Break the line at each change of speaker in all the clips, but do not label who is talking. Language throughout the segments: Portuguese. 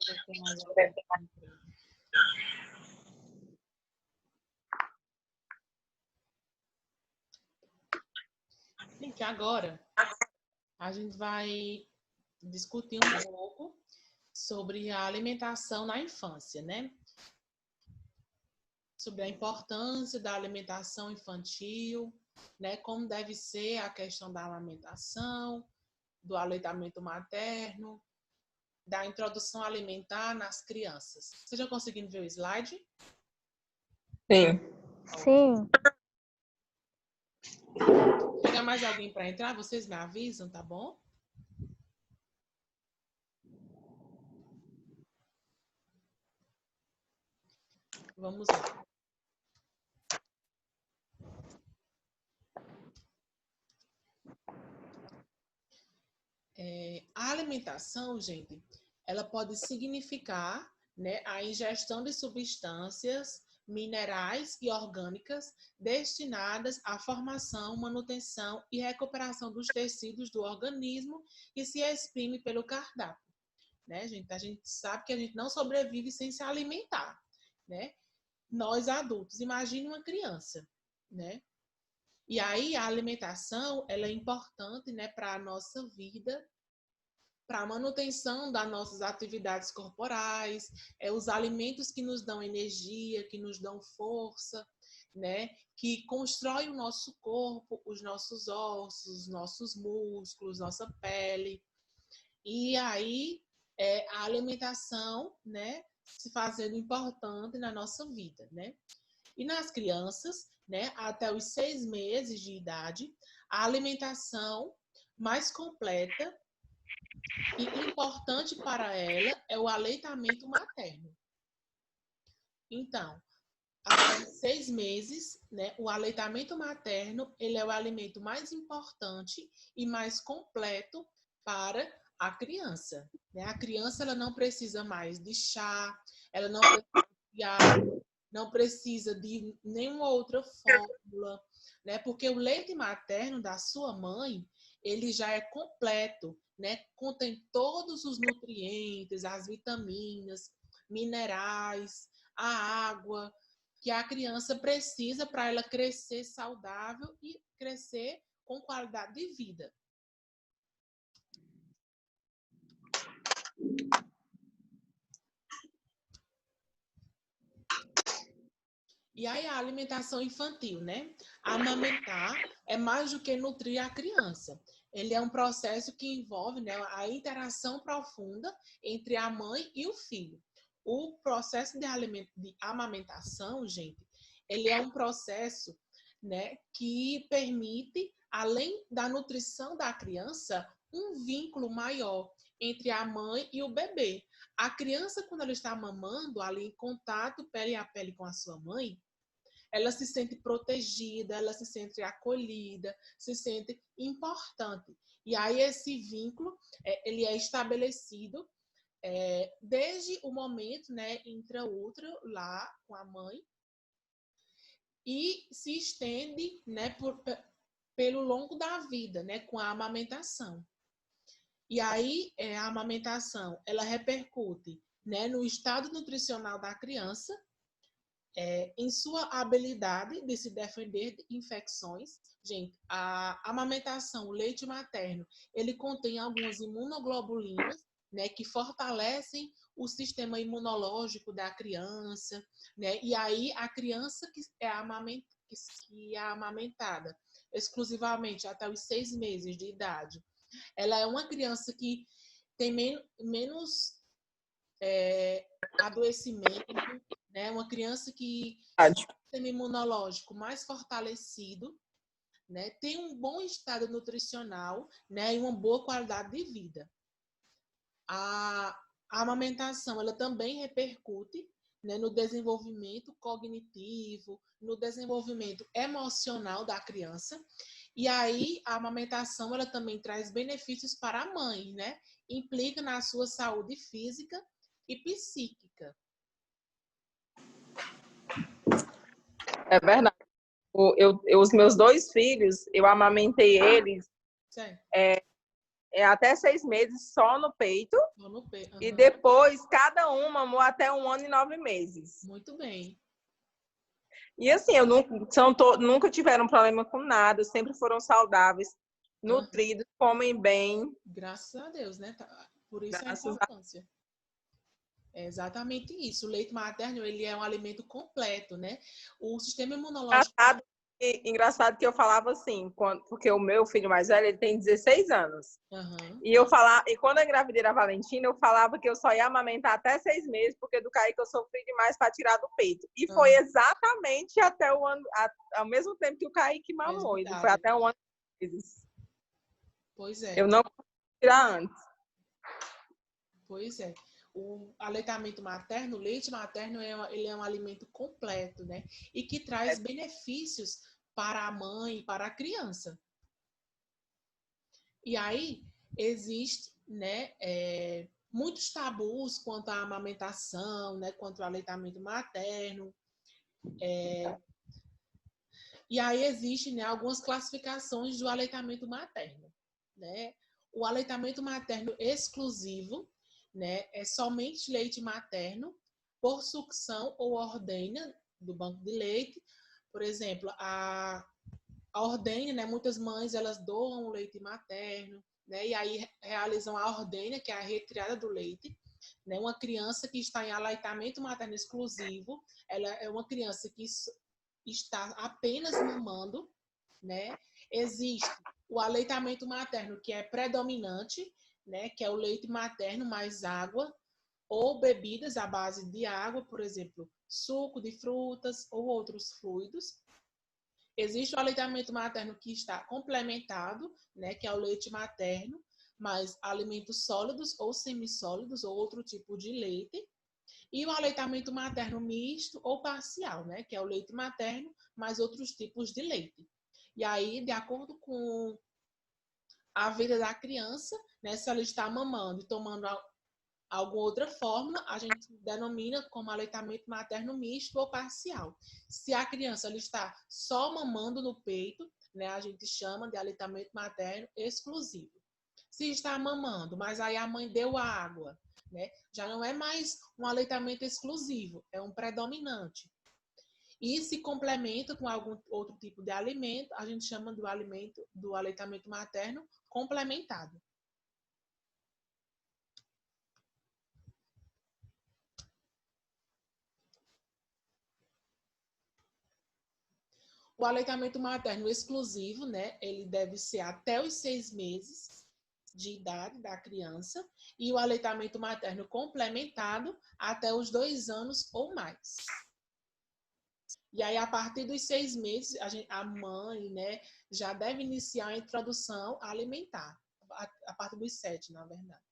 Deixa eu ter mais alguém. Gente, agora a gente vai discutir um pouco sobre a alimentação na infância, né? Sobre a importância da alimentação infantil, né? Como deve ser a questão da amamentação, do aleitamento materno, da introdução alimentar nas crianças. Vocês já conseguiram ver o slide?
Sim.
Sim.
Chega mais alguém para entrar? Vocês me avisam, tá bom? Vamos lá. A alimentação, gente, ela pode significar, né, a ingestão de substâncias minerais e orgânicas destinadas à formação, manutenção e recuperação dos tecidos do organismo e se exprime pelo cardápio, né, gente? A gente sabe que a gente não sobrevive sem se alimentar, né? Nós adultos, imagine uma criança, né? E aí a alimentação, ela é importante, né, para a nossa vida, para a manutenção das nossas atividades corporais, os alimentos que nos dão energia, que nos dão força, né, que constroem o nosso corpo, os nossos ossos, os nossos músculos, nossa pele. E aí a alimentação, né, se fazendo importante na nossa vida, né? E nas crianças, né, até os 6 meses de idade, a alimentação mais completa e importante para ela é o aleitamento materno. Então, até os 6 meses, né, o aleitamento materno, ele é o alimento mais importante e mais completo para a criança, né? A criança, ela não precisa mais de chá, ela não precisa de água, não precisa de nenhuma outra fórmula, né? Porque o leite materno da sua mãe, ele já é completo, né? Contém todos os nutrientes, as vitaminas, minerais, a água que a criança precisa para ela crescer saudável e crescer com qualidade de vida. E aí a alimentação infantil, né? Amamentar é mais do que nutrir a criança. Ele é um processo que envolve, né, a interação profunda entre a mãe e o filho. O processo de amamentação, gente, ele é um processo, né, que permite, além da nutrição da criança, um vínculo maior entre a mãe e o bebê. A criança, quando ela está mamando, ali em contato pele a pele com a sua mãe, ela se sente protegida, ela se sente acolhida, se sente importante. E aí esse vínculo, ele é estabelecido desde o momento, né, intraútero, lá com a mãe, e se estende, né, pelo longo da vida, né, com a amamentação. E aí a amamentação, ela repercute, né, no estado nutricional da criança, em sua habilidade de se defender de infecções. Gente, a amamentação, o leite materno, ele contém algumas imunoglobulinas, né, que fortalecem o sistema imunológico da criança, né? E aí a criança que é amamentada exclusivamente até os 6 meses de idade, ela é uma criança que tem menos adoecimento, né? Uma criança que tem um sistema imunológico mais fortalecido, né? Tem um bom estado nutricional, né? E uma boa qualidade de vida. A amamentação, ela também repercute, né, no desenvolvimento cognitivo, no desenvolvimento emocional da criança. E aí, a amamentação, ela também traz benefícios para a mãe, né? Implica na sua saúde física e psíquica.
É verdade. Os meus 2 filhos, eu amamentei eles até 6 meses só no peito. E
Uhum.
depois, cada um mamou até 1 ano e 9 meses.
Muito bem.
E assim, nunca tiveram problema com nada, sempre foram saudáveis, nutridos, comem bem.
Graças a Deus, né? Por isso a
Graças
importância. É exatamente isso. O leite materno, ele é um alimento completo, né? O sistema imunológico...
Engraçado que eu falava assim, porque o meu filho mais velho, ele tem 16 anos.
Uhum.
E quando eu engravidei a Valentina, eu falava que eu só ia amamentar até 6 meses, porque do Kaique eu sofri demais para tirar do peito. E foi exatamente até o ano, ao mesmo tempo que o Kaique mamou. Ele foi até 1 ano e 9 meses.
Pois é.
Eu não consegui tirar antes.
Pois é. O aleitamento materno, o leite materno, ele é um alimento completo, né? E que traz benefícios para a mãe e para a criança. E aí, existe, né, muitos tabus quanto à amamentação, né, quanto ao aleitamento materno. E aí existem, né, algumas classificações do aleitamento materno, né? O aleitamento materno exclusivo, né, é somente leite materno por sucção ou ordenha do banco de leite. Por exemplo, a ordenha, né, muitas mães elas doam o leite materno, né, e aí realizam a ordenha, que é a retirada do leite. Né? Uma criança que está em aleitamento materno exclusivo, ela é uma criança que está apenas mamando, né? Existe o aleitamento materno, que é predominante, né? Que é o leite materno mais água, ou bebidas à base de água, por exemplo, suco de frutas ou outros fluidos. Existe o aleitamento materno que está complementado, né? Que é o leite materno, mais alimentos sólidos ou semissólidos, ou outro tipo de leite. E o aleitamento materno misto ou parcial, né? Que é o leite materno mais outros tipos de leite. E aí, de acordo com a vida da criança, né? Se ela está mamando e tomando alguma outra fórmula, a gente denomina como aleitamento materno misto ou parcial. Se a criança ela está só mamando no peito, né? A gente chama de aleitamento materno exclusivo. Se está mamando, mas aí a mãe deu a água, né? Já não é mais um aleitamento exclusivo, é um predominante. E se complementa com algum outro tipo de alimento, a gente chama do aleitamento materno complementado. O aleitamento materno exclusivo, né? Ele deve ser até os 6 meses de idade da criança, e o aleitamento materno complementado até os 2 anos ou mais. E aí, a partir dos 6 meses, a mãe, né, já deve iniciar a introdução alimentar, a partir dos 7, na verdade.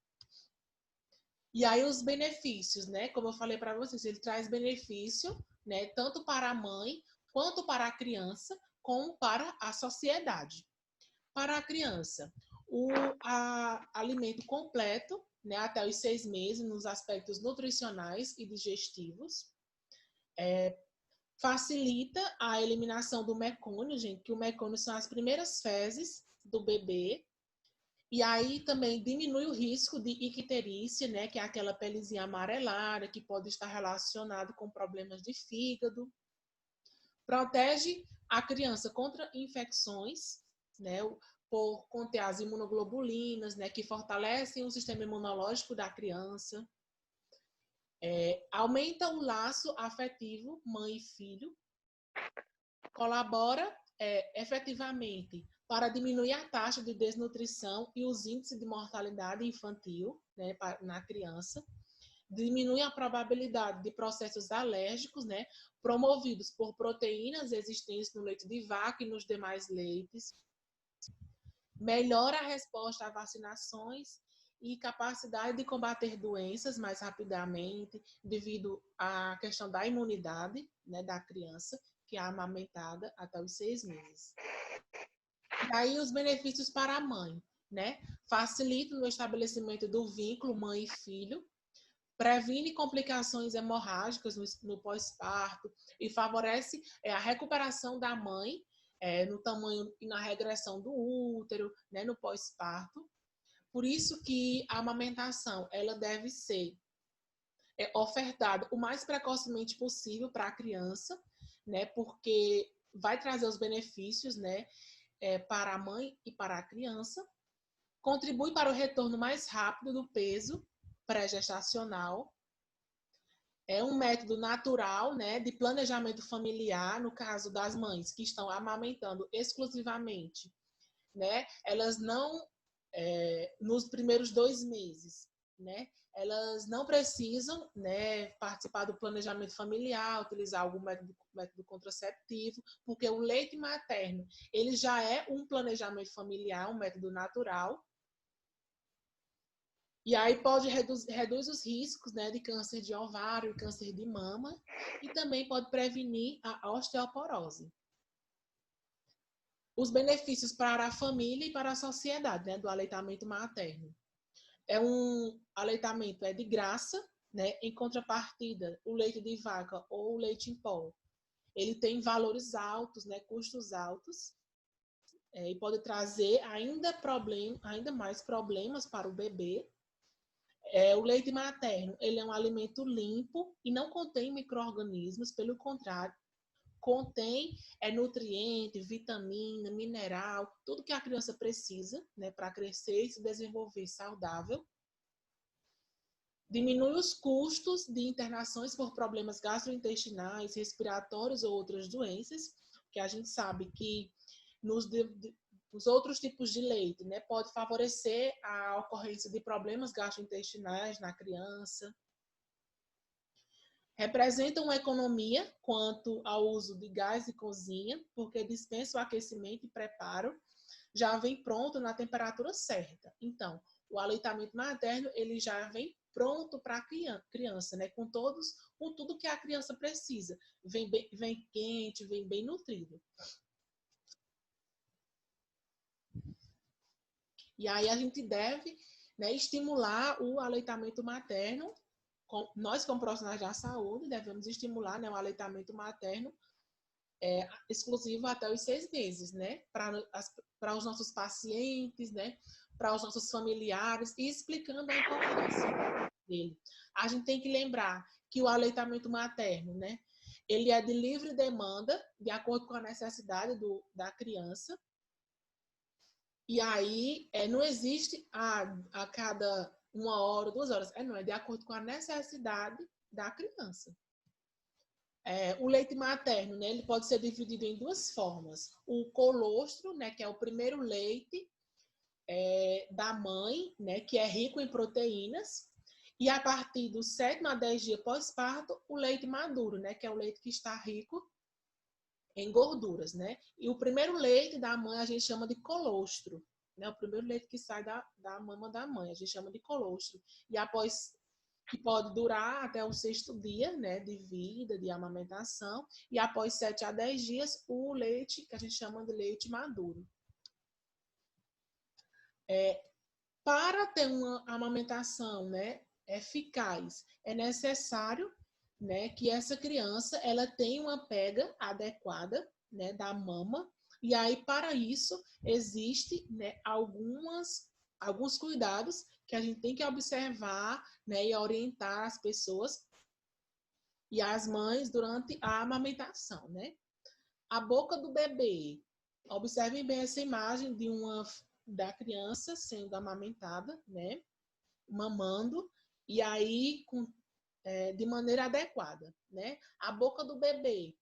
E aí, os benefícios, né, como eu falei para vocês, ele traz benefício, né, tanto para a mãe, quanto para a criança, como para a sociedade. Para a criança, o alimento completo, né, até os 6 meses, nos aspectos nutricionais e digestivos. Facilita a eliminação do mecônio, gente, que o mecônio são as primeiras fezes do bebê. E aí também diminui o risco de icterícia, né, que é aquela pelezinha amarelada que pode estar relacionado com problemas de fígado. Protege a criança contra infecções, né, por conter as imunoglobulinas, né, que fortalecem o sistema imunológico da criança. Aumenta o laço afetivo mãe e filho. Colabora efetivamente para diminuir a taxa de desnutrição e os índices de mortalidade infantil, né, na criança. Diminui a probabilidade de processos alérgicos, né, promovidos por proteínas existentes no leite de vaca e nos demais leites. Melhora a resposta a vacinações e capacidade de combater doenças mais rapidamente, devido à questão da imunidade, né, da criança, que é amamentada até os 6 meses. E aí os benefícios para a mãe, né? Facilita o estabelecimento do vínculo mãe e filho, previne complicações hemorrágicas no pós-parto e favorece a recuperação da mãe no tamanho e na regressão do útero, né, no pós-parto. Por isso que a amamentação, ela deve ser ofertada o mais precocemente possível para a criança, né? Porque vai trazer os benefícios, né? Para a mãe e para a criança. Contribui para o retorno mais rápido do peso pré-gestacional. É um método natural, né, de planejamento familiar, no caso das mães que estão amamentando exclusivamente, né? Elas não, nos primeiros 2 meses, né? Elas não precisam, né, participar do planejamento familiar, utilizar algum método contraceptivo, porque o leite materno, ele já é um planejamento familiar, um método natural. E aí reduz os riscos, né, de câncer de ovário, câncer de mama, e também pode prevenir a osteoporose. Os benefícios para a família e para a sociedade, né, do aleitamento materno. Um aleitamento de graça, né, em contrapartida, o leite de vaca ou o leite em pó, ele tem valores altos, né, custos altos, e pode trazer ainda mais problemas para o bebê. O leite materno, ele é um alimento limpo e não contém micro-organismos, pelo contrário, contém nutriente, vitamina, mineral, tudo que a criança precisa, né, para crescer e se desenvolver saudável. Diminui os custos de internações por problemas gastrointestinais, respiratórios ou outras doenças, que a gente sabe que os outros tipos de leite, né, pode favorecer a ocorrência de problemas gastrointestinais na criança. Representa uma economia quanto ao uso de gás de cozinha, porque dispensa o aquecimento e preparo, já vem pronto na temperatura certa. Então, o aleitamento materno, ele já vem pronto para a criança, né, com tudo que a criança precisa. Vem quente, vem bem nutrido. E aí a gente deve, né, estimular o aleitamento materno. Nós, como profissionais da saúde, devemos estimular, né, o aleitamento materno exclusivo até os 6 meses, né, para os nossos pacientes, né, para os nossos familiares, e explicando a importância dele. A gente tem que lembrar que o aleitamento materno, né, ele é de livre demanda, de acordo com a necessidade da criança. E aí, não existe a cada 1 hora, 2 horas. Não, é de acordo com a necessidade da criança. O leite materno, né, ele pode ser dividido em 2 formas. O colostro, né, que é o primeiro leite da mãe, né, que é rico em proteínas. E a partir dos 7 a 10 dias pós-parto, o leite maduro, né, que é o leite que está rico em gorduras, né? E o primeiro leite da mãe a gente chama de colostro, né? O primeiro leite que sai da mama da mãe, a gente chama de colostro. E após, que pode durar até o 6º dia, né, de vida, de amamentação, e após 7 a 10 dias, o leite, que a gente chama de leite maduro. Para ter uma amamentação, né, eficaz, é necessário, né, que essa criança ela tenha uma pega adequada, né, da mama. E aí, para isso, existe, né, alguns cuidados que a gente tem que observar, né, e orientar as pessoas e as mães durante a amamentação, né? A boca do bebê. Observem bem essa imagem da criança sendo amamentada, né? Mamando, e aí de maneira adequada, né? A boca do bebê,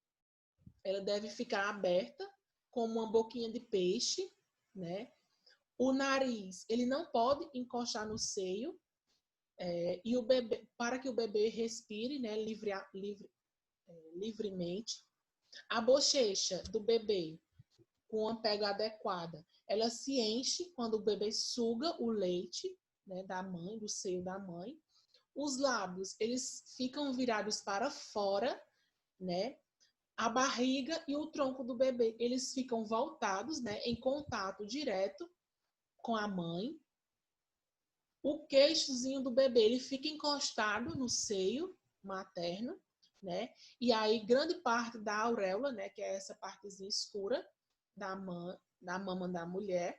ela deve ficar aberta, como uma boquinha de peixe, né? O nariz, ele não pode encostar no seio, e o bebê, para que o bebê respire, né, livremente. A bochecha do bebê, com uma pega adequada, ela se enche quando o bebê suga o leite, né, da mãe, do seio da mãe. Os lábios, eles ficam virados para fora, né? A barriga e o tronco do bebê, eles ficam voltados, né, em contato direto com a mãe. O queixozinho do bebê, ele fica encostado no seio materno, né? E aí grande parte da auréola, né, que é essa partezinha escura da mama da mulher,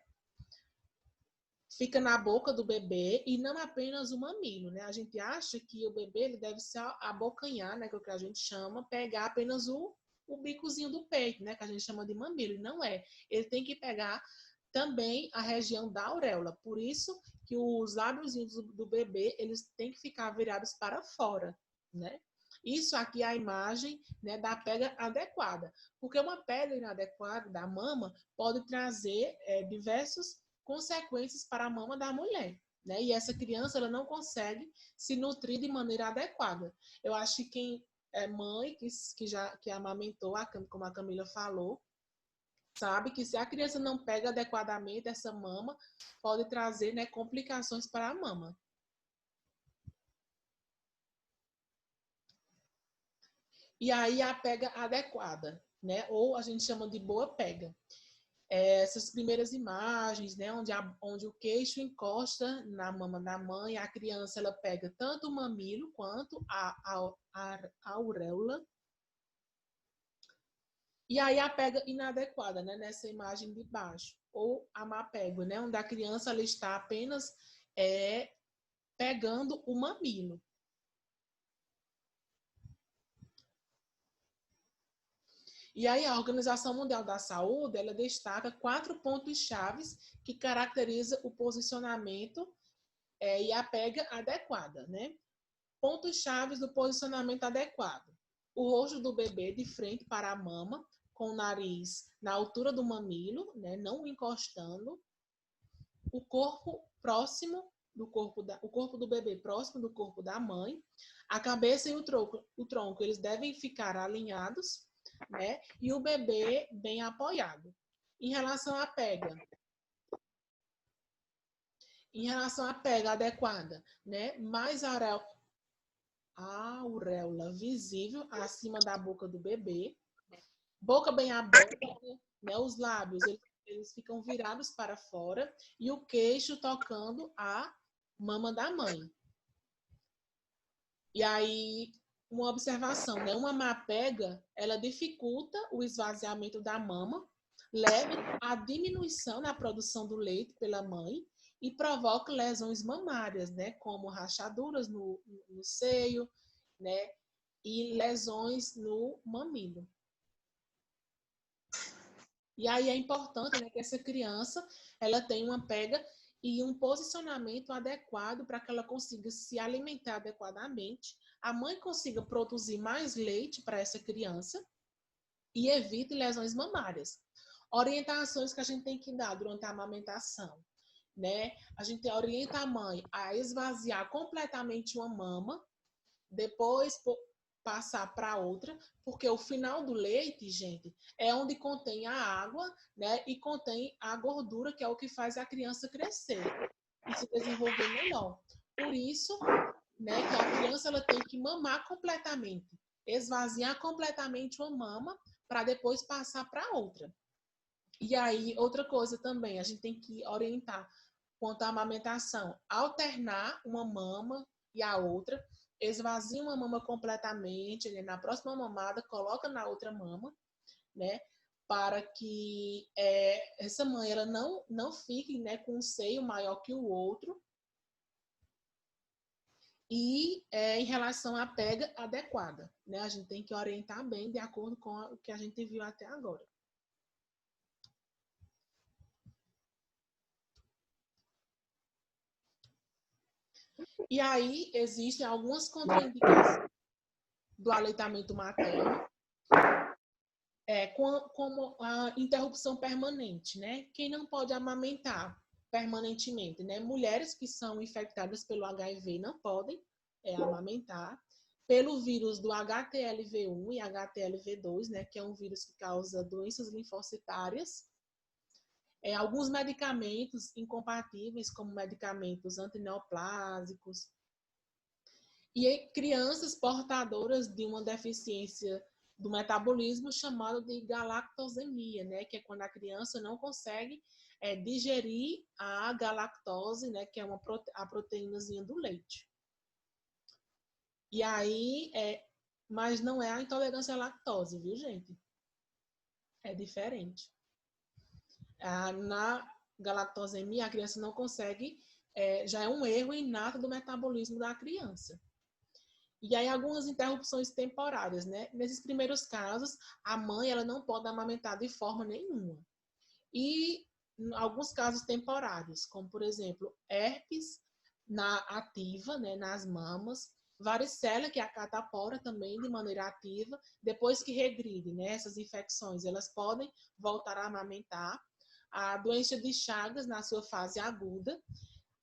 fica na boca do bebê e não apenas o mamilo, né? A gente acha que o bebê ele deve se abocanhar, né? Que é o que a gente chama, pegar apenas o bicozinho do peito, né? Que a gente chama de mamilo. E não é. Ele tem que pegar também a região da auréola. Por isso que os lábiozinhos do bebê, eles têm que ficar virados para fora, né? Isso aqui é a imagem, né, da pega adequada. Porque uma pega inadequada da mama pode trazer diversas consequências para a mama da mulher, né? E essa criança ela não consegue se nutrir de maneira adequada. Eu acho que quem é mãe que amamentou, como a Camila falou, sabe que se a criança não pega adequadamente essa mama, pode trazer, né, complicações para a mama. E aí a pega adequada, né? Ou a gente chama de boa pega. Essas primeiras imagens, né, onde o queixo encosta na mama da mãe, a criança ela pega tanto o mamilo quanto a auréola. E aí a pega inadequada, né, nessa imagem de baixo, ou a má pega, né, onde a criança ela está apenas pegando o mamilo. E aí a Organização Mundial da Saúde, ela destaca 4 pontos chaves que caracterizam o posicionamento e a pega adequada, né? Pontos chaves do posicionamento adequado. O rosto do bebê de frente para a mama, com o nariz na altura do mamilo, né? Não encostando. O corpo próximo do o corpo do bebê próximo do corpo da mãe. A cabeça e o tronco eles devem ficar alinhados, né? E o bebê bem apoiado. Em relação à pega, adequada, né? Mais auréola visível acima da boca do bebê, boca bem aberta, né? Os lábios eles ficam virados para fora e o queixo tocando a mama da mãe. E aí, uma observação, né? Uma má pega, ela dificulta o esvaziamento da mama, leva à diminuição na produção do leite pela mãe e provoca lesões mamárias, né? Como rachaduras no seio, né? E lesões no mamilo. E aí é importante, né, que essa criança ela tenha uma pega e um posicionamento adequado para que ela consiga se alimentar adequadamente, a mãe consiga produzir mais leite para essa criança e evite lesões mamárias. Orientações que a gente tem que dar durante a amamentação, né? A gente orienta a mãe a esvaziar completamente uma mama, depois passar para outra, porque o final do leite, gente, é onde contém a água, né? E contém a gordura, que é o que faz a criança crescer e se desenvolver melhor. Por isso, né, que a criança ela tem que mamar completamente, esvaziar completamente uma mama para depois passar para outra. E aí, outra coisa também, a gente tem que orientar quanto à amamentação, alternar uma mama e a outra, esvazia uma mama completamente, né? Na próxima mamada, coloca na outra mama, né? Para que essa mãe ela não fique, né, com um seio maior que o outro. E em relação à pega adequada, né? A gente tem que orientar bem de acordo com o que a gente viu até agora. E aí existem algumas contraindicações do aleitamento materno, como a interrupção permanente, né? Quem não pode amamentar permanentemente, né? Mulheres que são infectadas pelo HIV não podem amamentar. Pelo vírus do HTLV1 e HTLV2, né? Que é um vírus que causa doenças linfocitárias. Alguns medicamentos incompatíveis, como medicamentos antineoplásicos. E crianças portadoras de uma deficiência do metabolismo chamado de galactosemia, né? Que é quando a criança não consegue digerir a galactose, né? Que é a proteínazinha do leite. E aí, mas não é a intolerância à lactose, viu, gente? É diferente. galactosemia, a criança não consegue, já é um erro inato do metabolismo da criança. E aí, algumas interrupções temporárias, né? Nesses primeiros casos, a mãe ela não pode amamentar de forma nenhuma. E alguns casos temporários, como, por exemplo, herpes ativa, né, nas mamas, varicela, que é a catapora também de maneira ativa, depois que regride, né, essas infecções, elas podem voltar a amamentar. A doença de Chagas na sua fase aguda,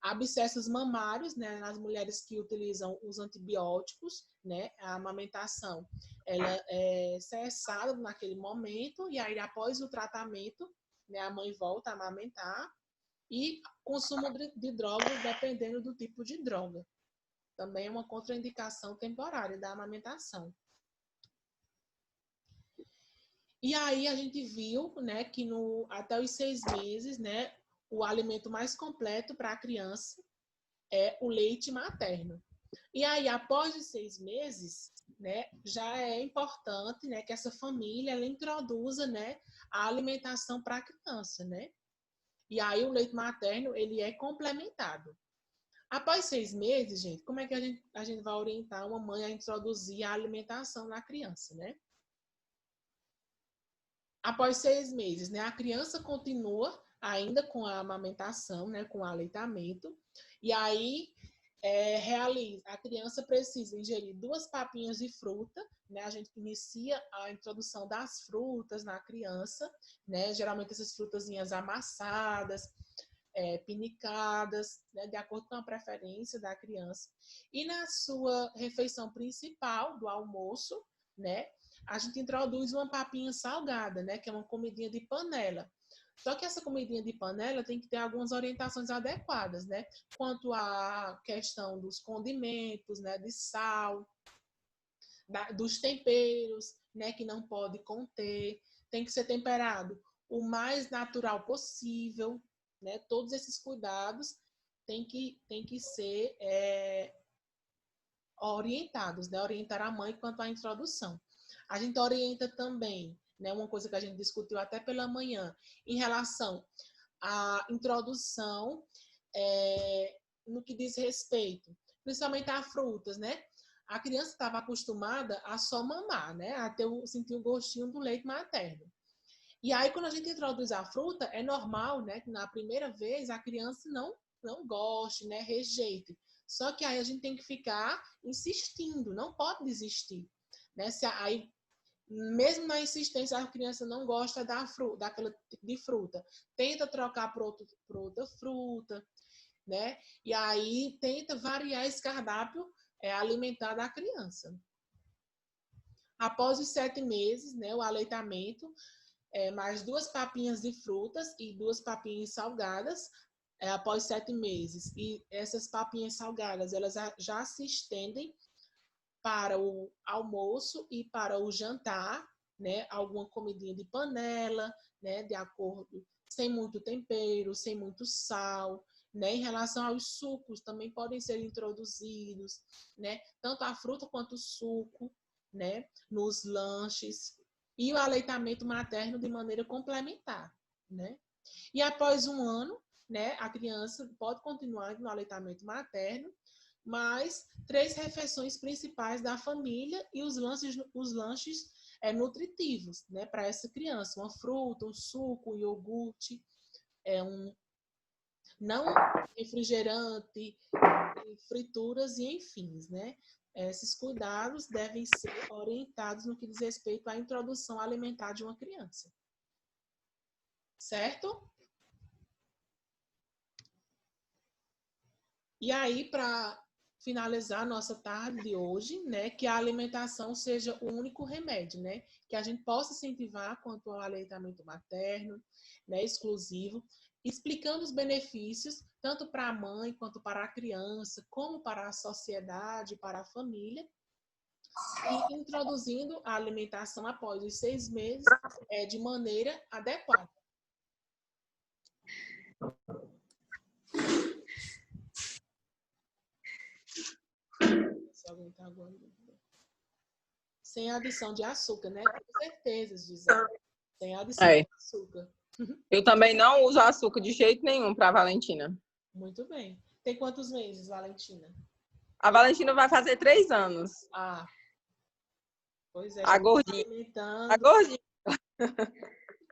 abscessos mamários, né, nas mulheres que utilizam os antibióticos, né, a amamentação, ela é cessada naquele momento e aí após o tratamento, né, a mãe volta a amamentar. E consumo de drogas, dependendo do tipo de droga. Também é uma contraindicação temporária da amamentação. E aí a gente viu, né, que até os 6 meses, né, o alimento mais completo para a criança é o leite materno. E aí, após os 6 meses, né, já é importante, né, que essa família ela introduza, né, a alimentação para a criança, né? E aí o leite materno, ele é complementado. Após 6 meses, gente, como é que a gente vai orientar uma mãe a introduzir a alimentação na criança, né? Após 6 meses, né, a criança continua ainda com a amamentação, né, com o aleitamento, e aí a criança precisa ingerir 2 papinhas de fruta, né? A gente inicia a introdução das frutas na criança, né? Geralmente essas frutazinhas amassadas, pinicadas, né? De acordo com a preferência da criança. E na sua refeição principal do almoço, né? A gente introduz uma papinha salgada, né? Que é uma comidinha de panela. Só que essa comidinha de panela tem que ter algumas orientações adequadas, né? Quanto à questão dos condimentos, né? De sal, dos temperos, né? Que não pode conter. Tem que ser temperado o mais natural possível, né? Todos esses cuidados têm que ser orientados, né? Orientar a mãe quanto à introdução. A gente orienta também, né? Uma coisa que a gente discutiu até pela manhã, em relação à introdução no que diz respeito, principalmente a frutas, né? A criança estava acostumada a só mamar, né? A sentir o gostinho do leite materno. E aí, quando a gente introduz a fruta, é normal, né? Que na primeira vez a criança não goste, né? Rejeite. Só que aí a gente tem que ficar insistindo, não pode desistir, né? Aí, mesmo na insistência, a criança não gosta daquela de fruta. Tenta trocar por outra fruta, né? E aí tenta variar esse cardápio alimentar da criança. Após os 7 meses, né? O aleitamento, mais 2 papinhas de frutas e 2 papinhas salgadas, após 7 meses. E essas papinhas salgadas, elas já se estendem para o almoço e para o jantar, né? Alguma comidinha de panela, né? De acordo, sem muito tempero, sem muito sal, né? Em relação aos sucos, também podem ser introduzidos, né? Tanto a fruta quanto o suco, né? Nos lanches. E o aleitamento materno de maneira complementar, né? E após 1 ano, né? A criança pode continuar no aleitamento materno, mas 3 refeições principais da família e os lanches nutritivos, né, para essa criança. Uma fruta, um suco, um iogurte, não refrigerante, frituras e enfim, né? Esses cuidados devem ser orientados no que diz respeito à introdução alimentar de uma criança. Certo? E aí, para finalizar a nossa tarde de hoje, né, que a alimentação seja o único remédio, né, que a gente possa incentivar quanto ao aleitamento materno, né, exclusivo, explicando os benefícios tanto para a mãe quanto para a criança, como para a sociedade, para a família, e introduzindo a alimentação após os 6 meses de maneira adequada. Se alguém está aguardando. Sem adição de açúcar, né? Com certeza, Gisele. Sem adição de açúcar.
Eu também não uso açúcar de jeito nenhum para a Valentina.
Muito bem. Tem quantos meses, Valentina?
A Valentina vai fazer 3 anos.
Ah, pois é,
A
já está se
gordinha. A
alimentando
gordinha.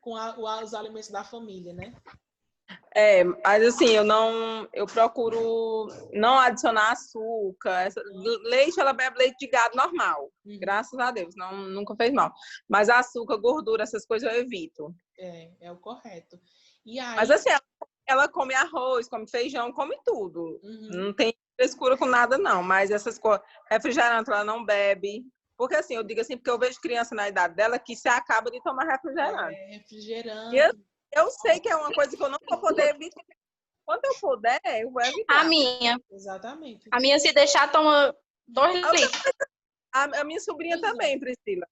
com os alimentos da família, né?
Mas assim, eu procuro não adicionar açúcar. Leite, ela bebe leite de gado normal. Graças a Deus, nunca fez mal. Mas açúcar, gordura, essas coisas eu evito.
É o correto. E aí,
Mas assim, ela come arroz, come feijão, come tudo. Não tem frescura com nada, não. Mas essas coisas, refrigerante ela não bebe. Porque assim, eu digo assim, porque eu vejo criança na idade dela que se acaba de tomar refrigerante.
refrigerante.
Eu sei que é uma coisa que eu não vou poder evitar. Quando eu puder, eu vou evitar.
Exatamente.
A minha, se deixar, toma 2 litros.
A minha sobrinha também, Priscila.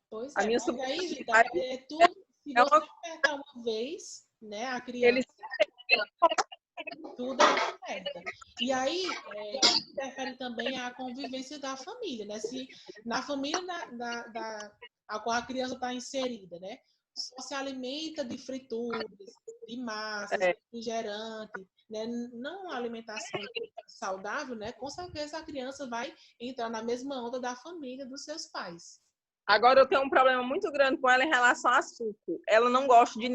Pois
A
é,
minha
mas
sobrinha.
aí, Gita, é tudo, se você apertar uma vez, né, a criança, tudo é aperta. E aí, isso interfere também a convivência da família, né? Se na família a qual a criança está inserida, né? Só se alimenta de frituras, de massas, refrigerante, né? Não uma alimentação saudável, né? Com certeza a criança vai entrar na mesma onda da família dos seus pais.
Agora eu tenho um problema muito grande com ela em relação a suco. Ela não gosta de